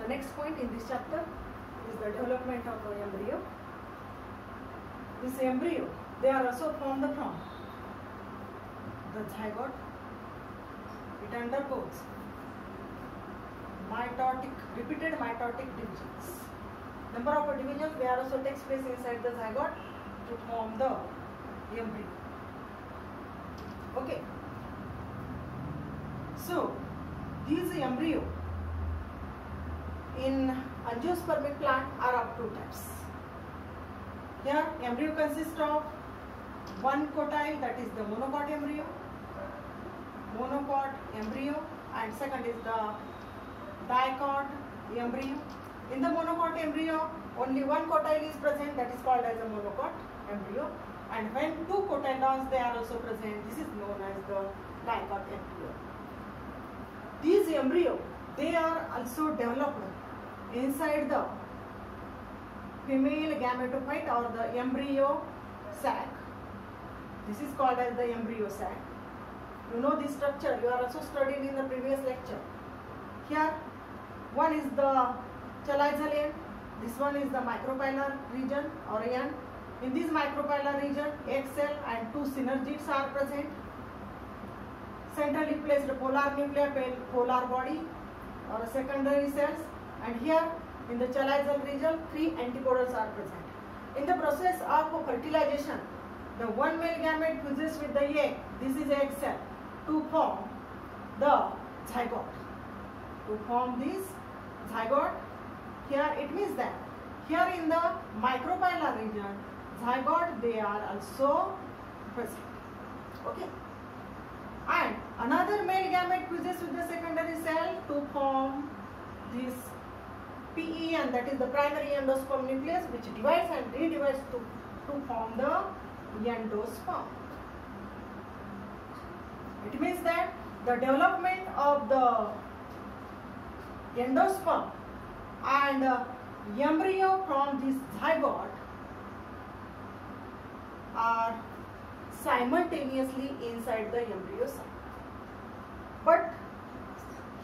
The next point in this chapter is the development of the embryo. This embryo, they are also formed from the zygote. It undergoes repeated mitotic divisions. Number of divisions they are also takes place inside the zygote to form the embryo. Okay. So these embryo in angiospermic plant are of two types. Here embryo consists of one cotyle, that is the monocot embryo, and second is the dicot embryo. In the monocot embryo, only one cotyle is present, that is called as a monocot embryo, and when two cotyledons they are also present, this is known as the dicot embryo. These embryo, they are also developed inside the female gametophyte or the embryo sac. This is called as the embryo sac. You know this structure, you are also studied in the previous lecture. Here, one is the chalizial end, this one is the micropylar region or end. In this micropylar region, egg cell and two synergids are present. Centrally placed polar nuclear, polar body or secondary cells, and here in the chalizial region, three antipodals are present. In the process of fertilization, the one male gamete fuses with the egg, this is egg cell, to form the zygote. To form this zygote, here it means that here in the micropylar region, zygote they are also present. Okay. And another male gamete fuses with the secondary cell to form this PE, and that is the primary endosperm nucleus, which divides and redivides to form the endosperm. It means that the development of the endosperm and embryo from this zygote are simultaneously inside the embryo sac. But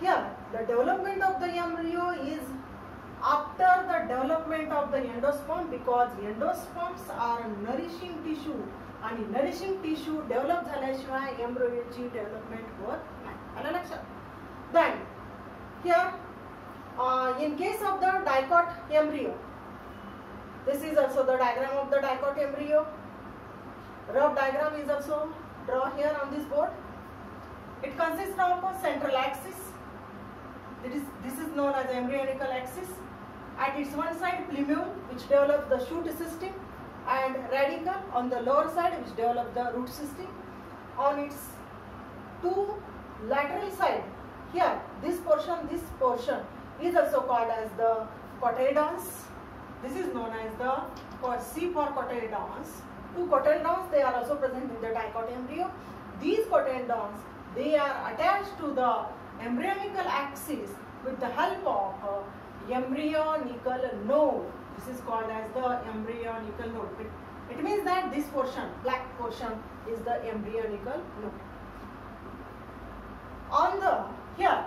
here the development of the embryo is after the development of the endosperm, because endosperms are nourishing tissue आणि nourishing tissue develop झाल्याशिवाय embryoची development होत नाही. आलं लक्षात? Then here in case of the dicot embryo, this is also the diagram of the dicot embryo. Rough diagram is also drawn here on this board. It consists of a central axis. This is known as embryonical axis. At its one side, plumule, which develops the shoot system, and radicle on the lower side, which develops the root system. On its two lateral side, here this portion is also called as the cotyledons. This is known as the C for cotyledons. Two cotyledons they are also present in the dicot embryo. These cotyledons they are attached to the embryonical axis with the help of embryonical node. This is called as the embryonical node. It means that this portion, black portion, is the embryonical node. On the here,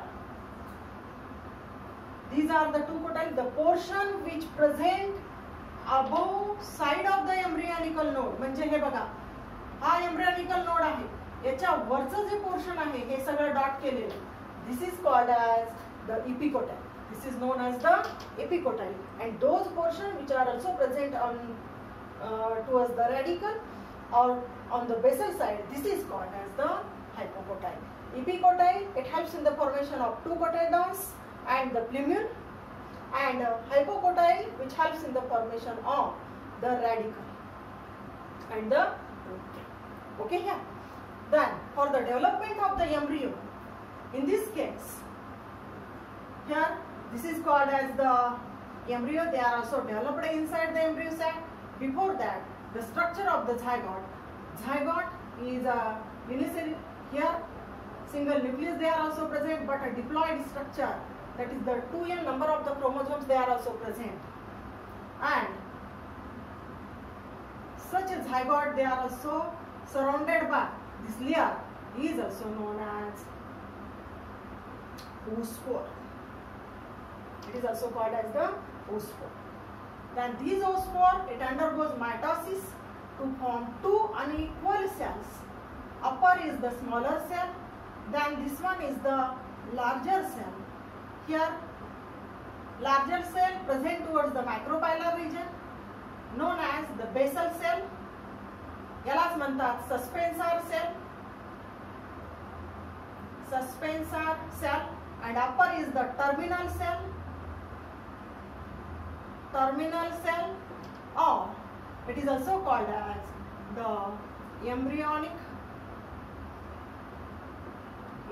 these are the two cotyledons. The portion which present above side of the embryonical node, म्हणजे हे बघा, हा embryonical node आहे. याच्या वरचं जे portion आहे, हे सगळं dot केलेलं. This is called as the epicotyle. This is known as the epicotyle, and those portions which are also present on towards the radicle or on the basal side, this is called as the hypocotyle. Epicotyle, it helps in the formation of two cotyledons and the plumule, and hypocotyle, which helps in the formation of the radicle and the root. Okay here. Then for the development of the embryo, in this case, here this is called as the embryo. They are also developed inside the embryo sac. Before that, the structure of the zygote. Zygote is a unicell. Here, single nucleus they are also present, but a diploid structure. That is the 2n number of the chromosomes they are also present. And such a zygote they are also surrounded by this layer is also known as oospore. It is also called as the oospore. Then these oospore, it undergoes mitosis to form two unequal cells. Upper is the smaller cell, then this one is the larger cell. Here, larger cell present towards the micropylar region, known as the basal cell. यालाच म्हणतात suspensor cell. Suspensor cell, and upper is the terminal cell. Terminal cell, or it is also called as the embryonic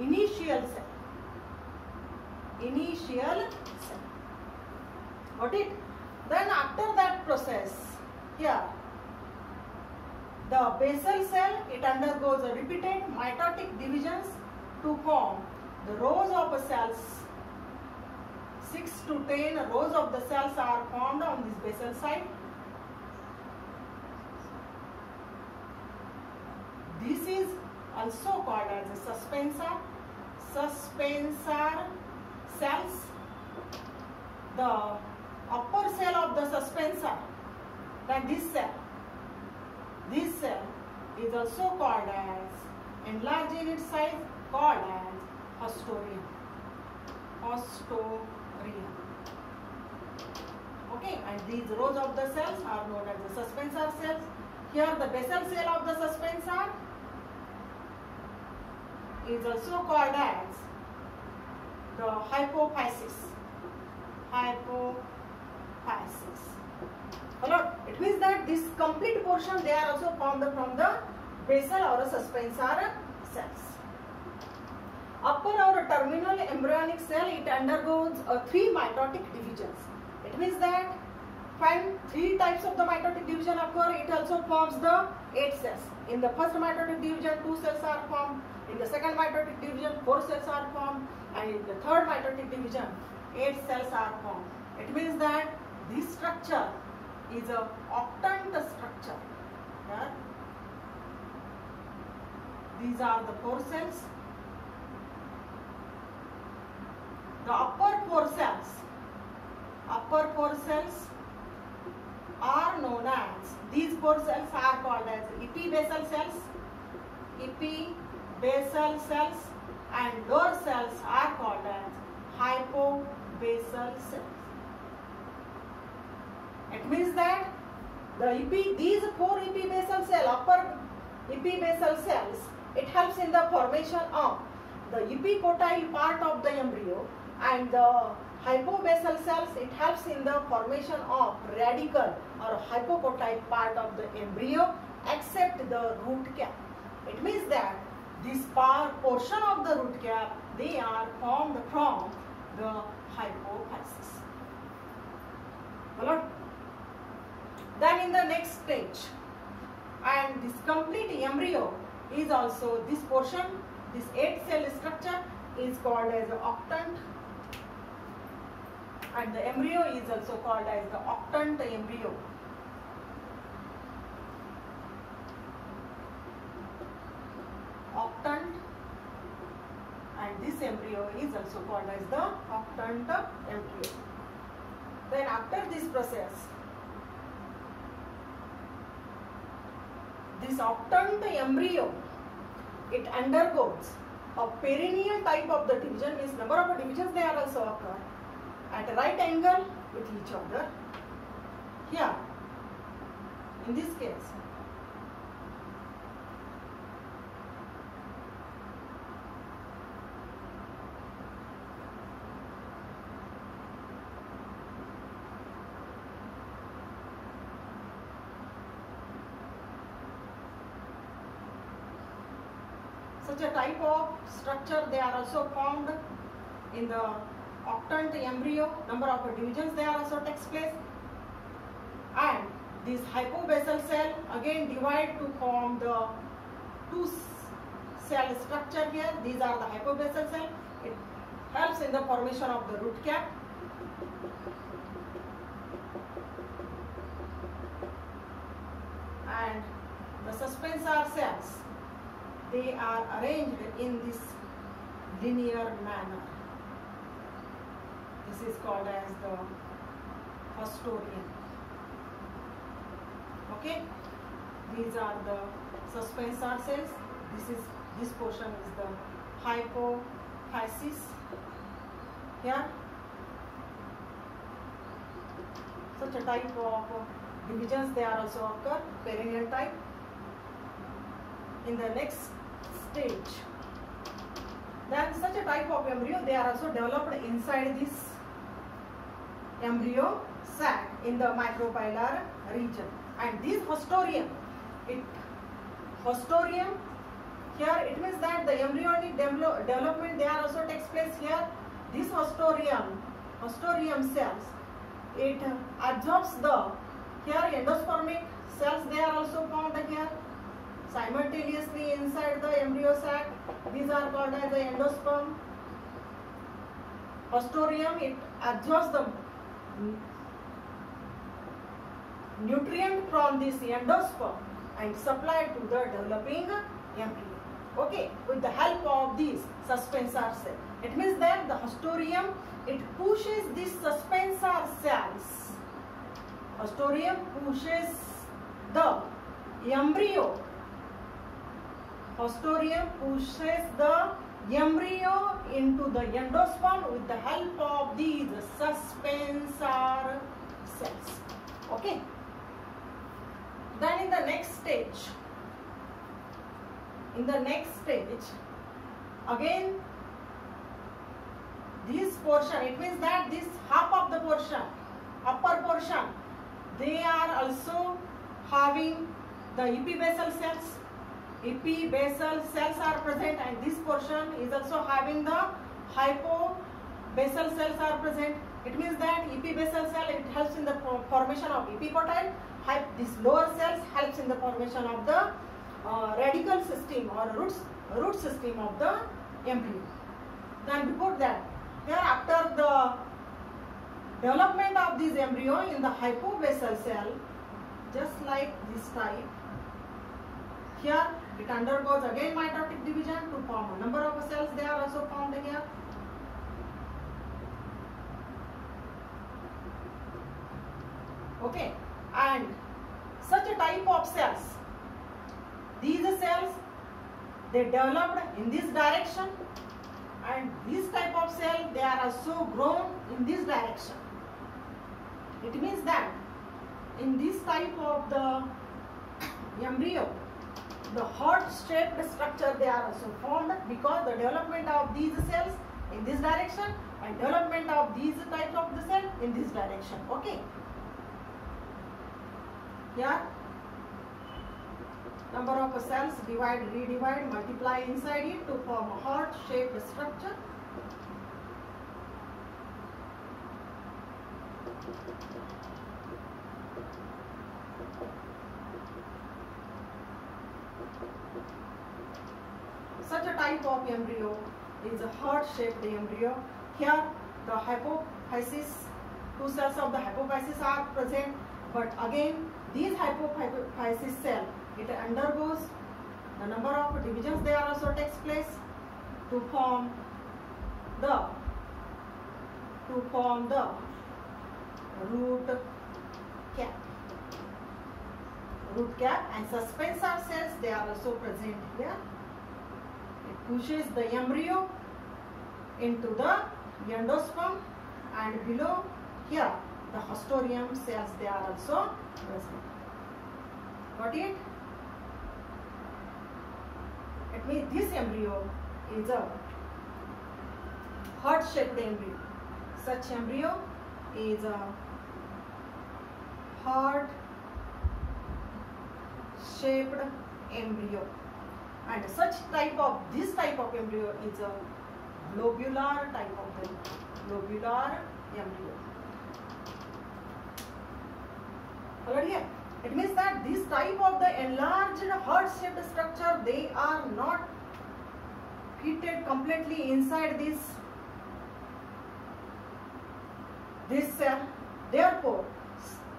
initial cell. Initial cell. Got it? Then after that process, here the basal cell, it undergoes a repeated mitotic divisions to form the rows of cells. 6 to 10 rows of the cells are formed on this basal side. This is also called as a suspensor. Suspensor cells. The upper cell of the suspensor, like this cell is also called as, enlarged in its size, called as haustorium. Haustorium. Okay, and these rows of the cells are known as the suspensor cells. Here the basal cell of the suspensor is also called as the hypophysis. Hypophysis. It means that this complete portion, they are also formed from the basal or a suspensor cells. Upper or terminal embryonic cell, it undergoes 3 mitotic divisions. It means that when 3 types of the mitotic division occur, it also forms the 8 cells. In the first mitotic division, 2 cells are formed. In the second mitotic division, 4 cells are formed. And in the third mitotic division, 8 cells are formed. It means that this structure is a octant structure. Yeah? These are the 4 cells. The upper 4 cells are known as, these 4 cells are called as epibasal cells. Epibasal cells, and lower cells are called as hypobasal cells. It means that these 4 epibasal cells, upper epibasal cells, it helps in the formation of the epicotyle part of the embryo, and the hypobasal cells, it helps in the formation of radical or hypocotyle part of the embryo, except the root cap. It means that this portion of the root cap, they are formed from the hypophysis. Then in the next stage, and this complete embryo is also, this portion, this 8 cell structure is called as the octant, and the embryo is also called as the octant embryo. Octant, and this embryo is also called as the octant embryo. Then after this process, this octant embryo, it undergoes a perennial type of the division, means number of divisions they are also occur at a right angle with each other. Here, in this case, such a type of structure, they are also formed in the octant embryo. Number of divisions they are also takes place, and this hypobasal cell again divide to form the 2 cell structure here. These are the hypobasal cell. It helps in the formation of the root cap. And the suspensor cells, they are arranged in this linear manner. This is called as the hostorium. Okay, these are the suspensor cells. This portion is the hypophysis. Here, such a type of divisions they are also occur, perennial type. In the next stage, then such a type of embryo they are also developed inside this embryo sac in the micropylar region. And this hostorium, here it means that the embryonic development they are also takes place here. This hostorium cells, it absorbs the here endospermic cells they are also found here simultaneously inside the embryo sac. These are called as the endosperm. Hostorium, it absorbs the nutrient from this endosperm and supply to the developing embryo. Okay, with the help of these suspensor cell. It means that the hostorium, it pushes these suspensor cells. Hostorium pushes the embryo. Hostorium pushes the embryo into the endosperm with the help of these suspensor cells. Okay. Then in the next stage, again this portion, it means that this half of the portion, upper portion, they are also having the epibasal cells. Epibasal cells are present, and this portion is also having the hypobasal cells are present. It means that epibasal cell, it helps in the formation of epicotyle. This lower cells helps in the formation of the radical system or root system of the embryo. Then before that, here after the development of this embryo in the hypobasal cell, just like this type, here it undergoes again mitotic division to form a number of cells. They are also formed here. Okay, and such a type of cells, these cells, they developed in this direction, and this type of cell, they are also grown in this direction. It means that in this type of the embryo, the heart-shaped structure they are also formed because the development of these cells in this direction and development of these types of the cell in this direction. Okay. Here, number of cells divide, redivide, multiply inside it to form a heart-shaped structure. Such a type of embryo is a heart-shaped embryo. Here, the hypophysis, two cells of the hypophysis are present, but again, these hypophysis cell, it undergoes the number of divisions there also takes place to form the root cap. Root cap and suspensor cells, they are also present here. It pushes the embryo into the endosperm, and below here the hostorium cells, they are also present. Got it? It means this embryo is a heart-shaped embryo. Such embryo is a heart-shaped embryo, and this type of embryo is a globular type of the globular embryo. Already here. It means that this type of the enlarged heart-shaped structure, they are not fitted completely inside this cell. Therefore,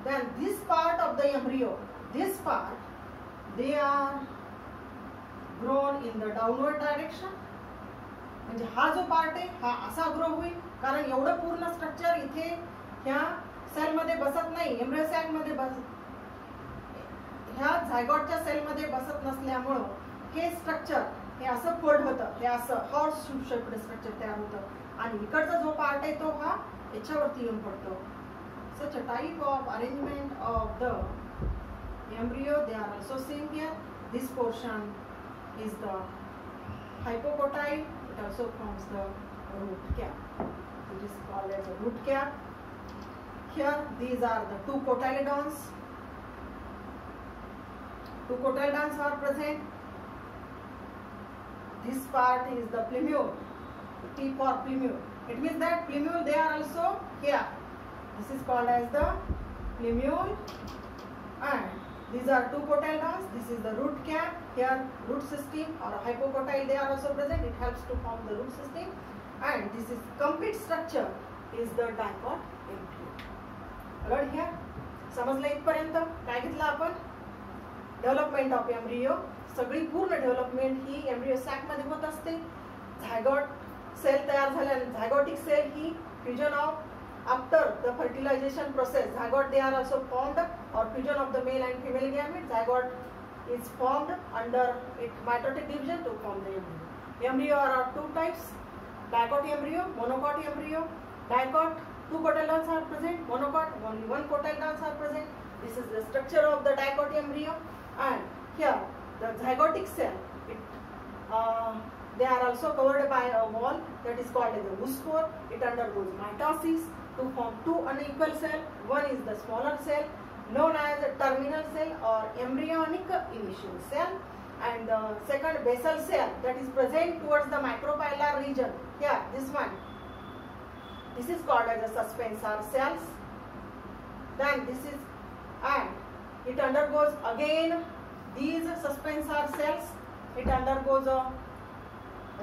then this part of the embryo, this part, they are grown in the downward direction. म्हणजे हा जो part आहे हा असा grow होईल कारण एवढं पूर्ण स्ट्रक्चर इथे ह्या सेल मध्ये बसत नाही, एम्ब्रियो सॅक मध्ये ह्या झायगॉटच्या सेल मध्ये बसत नसल्यामुळं हे स्ट्रक्चर हे असं फोल्ड होतं, हे असं हॉर्स शू शेप्ड स्ट्रक्चर तयार होतं आणि इकडचा जो पार्ट आहे तो हा याच्यावरती येऊन पडतो. Such a type of arrangement of the embryo they are also seen here. This portion is the hypocotyle. It also forms the root cap. It is called as a root cap. Here these are the two cotyledons. Two cotyledons are present. This part is the plumule. P for plumule. It means that plumule they are also here. This is called as the plumule, and these are two cotyledons. This is the root cap. Here root system or hypocotyle they are also present. It helps to form the root system, and this is complete structure is the dicot embryo. Alright, here समजलं इथपर्यंत काय घेतलं आपण? Development of embryo. सगळी पूर्ण development ही embryo sack मध्ये होत असते. झायगॉट सेल तयार झाल्या, झायगॉटिक सेल ही fusion of after the fertilization process, zygote they are also formed, or fusion of the male and female gamete. Zygote is formed under its mitotic division to form the embryo. Embryo are two types: dicot embryo, monocot embryo. Dicot, two cotyledons are present. Monocot, only one cotyledons are present. This is the structure of the dicot embryo. And here the zygotic cell, they are also covered by a wall that is called as a oospore. It undergoes mitosis to form two unequal cells. One is the smaller cell known as a terminal cell or embryonic initial cell, and the second basal cell that is present towards the micropylar region. Here, this one. This is called as a suspensor cells. Then this is, and it undergoes again these suspensor cells. It undergoes a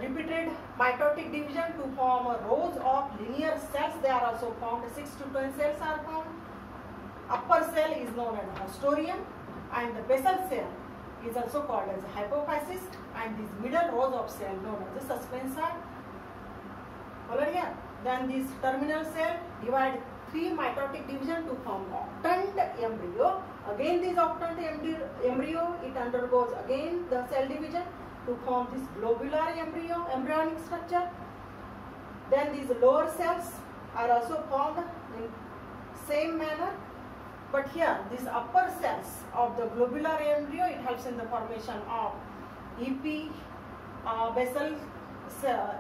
repeated mitotic division to form rows of linear cells. They are also formed. 6 to 10 cells are formed. Upper cell is known as haustorium, and the basal cell is also called as hypophysis, and these middle rows of cell known as the suspensor. Alright, here. Then this terminal cell divide 3 mitotic division to form octant embryo. Again this octant embryo it undergoes again the cell division to form this globular embryo, embryonic structure. Then these lower cells are also formed in same manner, but here these upper cells of the globular embryo, it helps in the formation of epibasal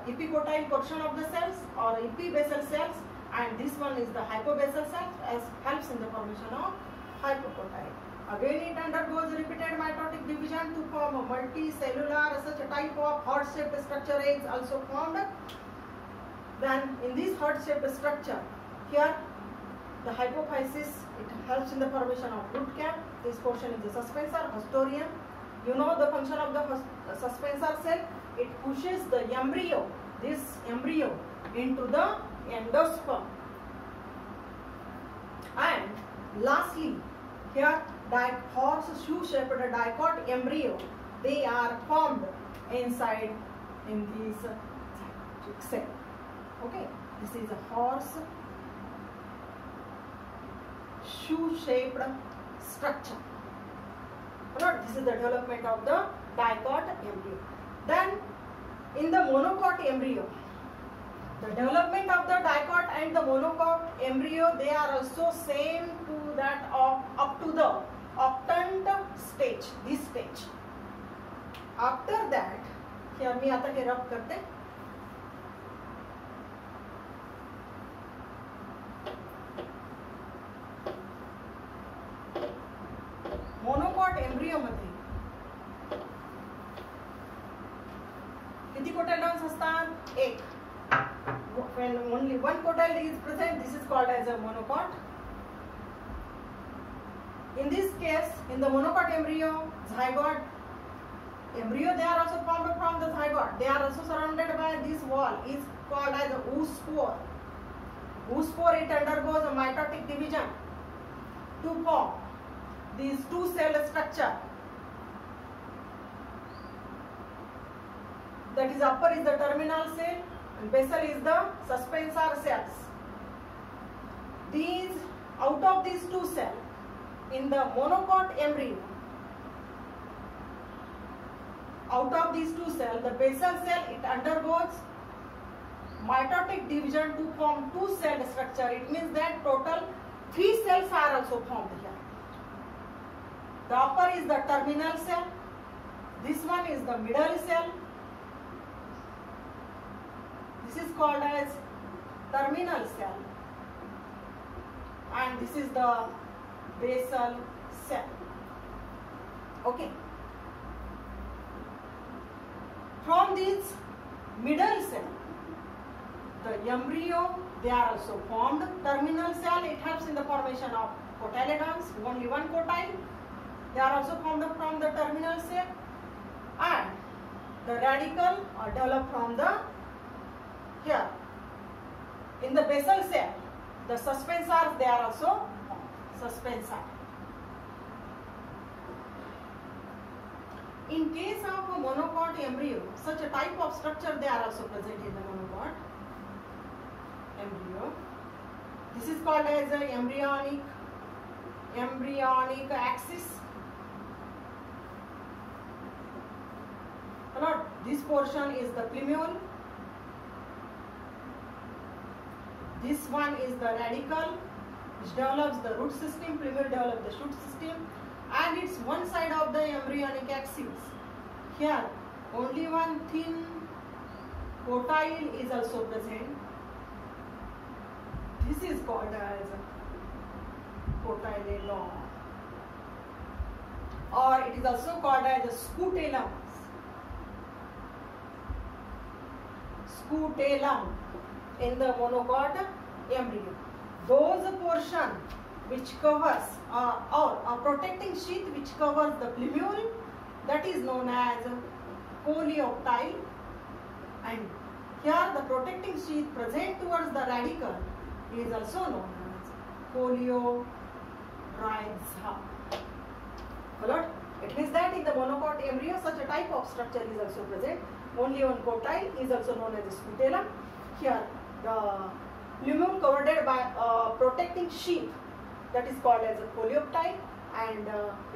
epicotyle portion of the cells or epibasal cells, and this one is the hypobasal cell, as helps in the formation of hypocotyle. Again it undergoes repeated mitotic division to form a multicellular, such a type of heart-shaped structure is also formed. Then in this heart-shaped structure, here the hypophysis, it helps in the formation of root cap. This portion is the suspensor, haustorium. You know the function of the suspensor cell. It pushes the embryo, this embryo, into the endosperm. And lastly, here horseshoe-shaped dicot embryo, they are formed inside in this cell. Okay, this is a horseshoe-shaped structure. Alright, this is the development of the dicot embryo. Then in the monocot embryo, the development of the dicot and the monocot embryo, they are also same to that of up to the octant stage, this stage. After that, here मी आता हे रब करते. Monocot embryo मध्ये किती कोटायल्स असतात? एक. When only one cotyledon is present, this is called as a monocot. In this case, in the monocot embryo, zygote embryo, they are also formed from the zygote. They are also surrounded by this wall, is called as a oospore. Oospore, it undergoes a mitotic division to form these two cell structure. That is, upper is the terminal cell, and basal is the suspensor cells. These, out of these two cells, in the monocot embryo, out of these two cells, the basal cell, it undergoes mitotic division to form two cell structure. It means that total 3 cells are also formed here. The upper is the terminal cell. This one is the middle cell. This is called as terminal cell. And this is the basal cell. Okay. From this middle cell, the embryo, they are also formed. Terminal cell, it helps in the formation of cotyledons, only one cotyle. They are also formed from the terminal cell. And the radicle are developed from the here. In the basal cell, the suspensors, they are also formed. Suspensor. In case of a monocot embryo, such a type of structure, they are also present in the monocot embryo. This is called as a embryonic axis. This portion is the plumule. This one is the radicle, which develops the root system. Plumule develops the shoot system, and it's one side of the embryonic axis. Here, only one thin cotyle is also present. This is called as cotyledon, or it is also called as a scutellum. Scutellum in the monocot embryo. Those portion which covers or a protecting sheath which covers the plumule, that is known as coleoptile, and here the protecting sheath present towards the radicle is also known as coleorhiza. Followed? It means that in the monocot embryo, such a type of structure is also present. Only one cotyle is also known as a scutellum. Here, the plumule covered by a protecting sheath, that is called as a coleoptile, and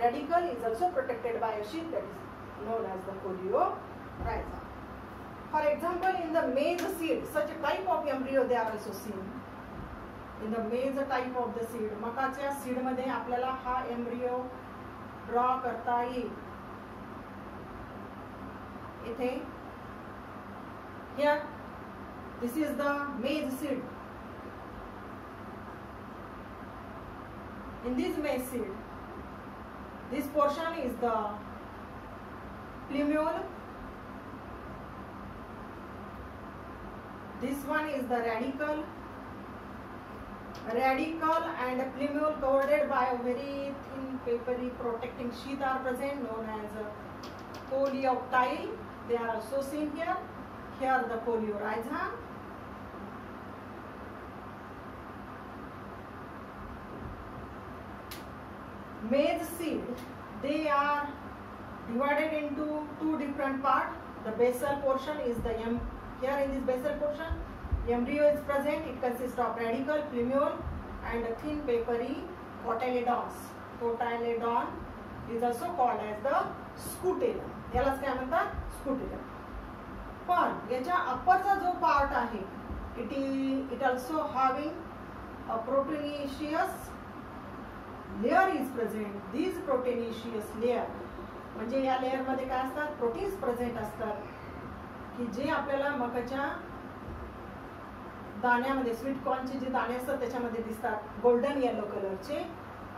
radicle is also protected by a sheath, that is known as the coleorhiza. For example, in the maize seed, such a type of embryo they are also seen. In the maize type of the seed, मकाच्या seed मध्ये आपल्याला हा embryo draw करता येईल. इथे here, this is the maize seed. In this maize seed, this portion is the plumule. This one is the radicle. Radicle and plumule covered by a very thin papery protecting sheath are present, known as coleoptile. They are also seen here. Here the coleorhiza. Maize seed, they are divided into two different parts. The basal portion is the here in this basal portion, embryo is present. It consists of radicle, plumule, and a thin papery cotyledons. Cotyledon is also called as the scutellum. यालाच काय म्हणतात? Scutellum. पण याच्या अपरचा जो part आहे, it also having a proteinaceous layer is present. These proteinaceous layer म्हणजे या layer मध्ये काय असतात? प्रोटीन्स प्रेझेंट असतात की जे आपल्याला मकाच्या दाण्यामध्ये, स्वीट कॉर्नचे जे दाणे असतात त्याच्यामध्ये दिसतात, गोल्डन येलो कलरचे.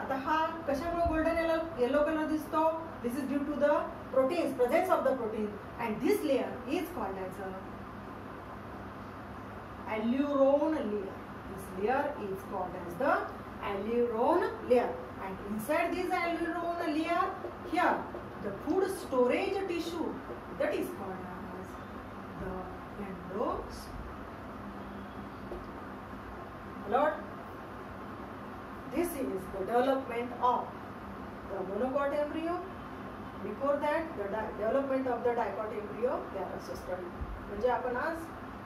आता हा कशामुळे गोल्डन येलो कलर दिसतो? This is due to the proteins, presence of the protein, and this layer is called as alluron layer. This layer is called as the alluron layer, and inside this alluron layer, here the food storage tissue, that is called as the endosperm. Lord, this is the development of the monocot embryo. Before that, the development of the dicot embryo, they are also studied. म्हणजे आपण आज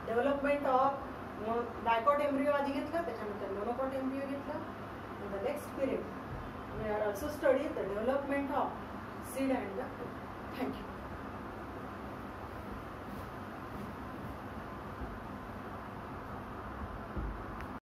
development of dicot embryo आधी घेतलं, त्याच्यानंतर monocot embryo घेतलं. In the next period we are also study the development of seed and the fruit. Thank you.